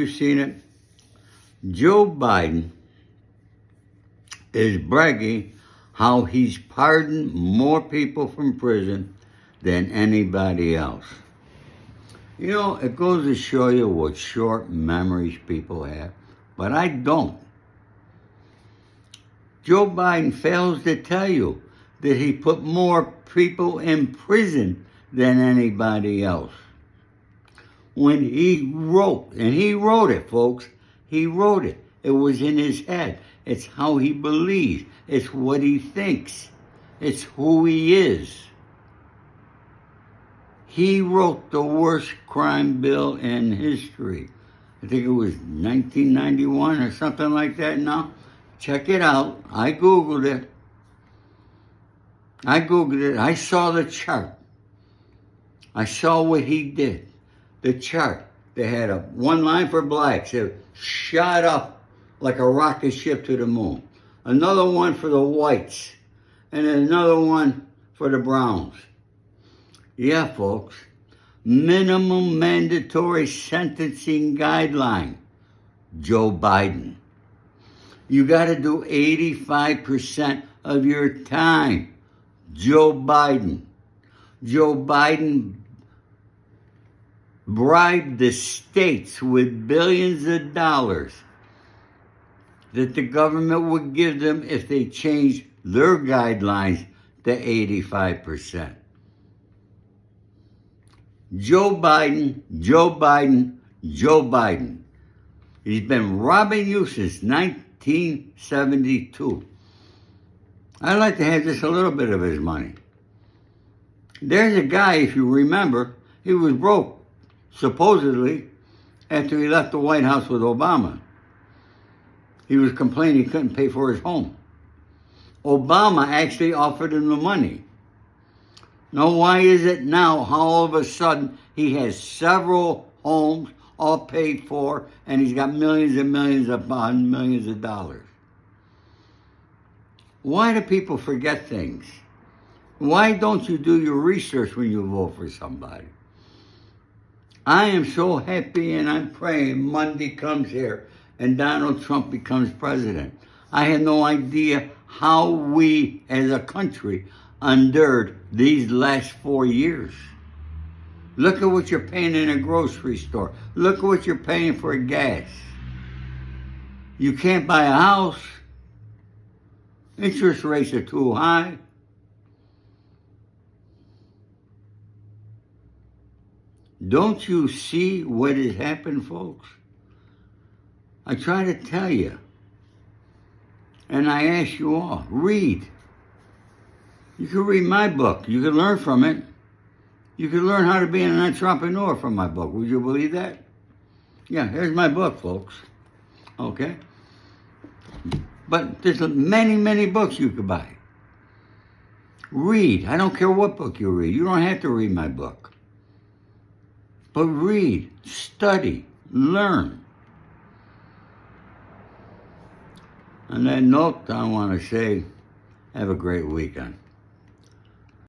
You've seen it. Joe Biden is bragging how he's pardoned more people from prison than anybody else. You know, it goes to show you what short memories people have, but I don't. Joe Biden fails to tell you that he put more people in prison than anybody else. When he wrote, and he wrote it, folks, he wrote it. It was in his head. It's how he believes. It's what he thinks. It's who he is. He wrote the worst crime bill in history. I think it was 1991 or something like that now. Check it out. I Googled it. I saw the chart. I saw what he did. The chart. They had one line for blacks. It shot up like a rocket ship to the moon. Another one for the whites. And another one for the browns. Yeah, folks. Minimum mandatory sentencing guideline. Joe Biden. You got to do 85% of your time. Joe Biden. Joe Biden bribed the states with billions of dollars that the government would give them if they changed their guidelines to 85%. Joe Biden, Joe Biden, Joe Biden. He's been robbing you since 1972. I'd like to have just a little bit of his money. There's a guy, if you remember, he was broke, supposedly, after he left the White House with Obama. He was complaining he couldn't pay for his home. Obama actually offered him the money. Now, why is it now, all of a sudden, he has several homes all paid for, and he's got millions and millions upon millions of dollars? Why do people forget things? Why don't you do your research when you vote for somebody? I am so happy and I'm praying Monday comes here and Donald Trump becomes president. I had no idea how we as a country endured these last 4 years. Look at what you're paying in a grocery store. Look at what you're paying for gas. You can't buy a house. Interest rates are too high. Don't you see what has happened, folks? I try to tell you. And I ask you all, read. You can read my book. You can learn from it. You can learn how to be an entrepreneur from my book. Would you believe that? Yeah, here's my book, folks. Okay? But there's many, many books you could buy. Read. I don't care what book you read. You don't have to read my book. But read, study, learn. On that note, I want to say, have a great weekend.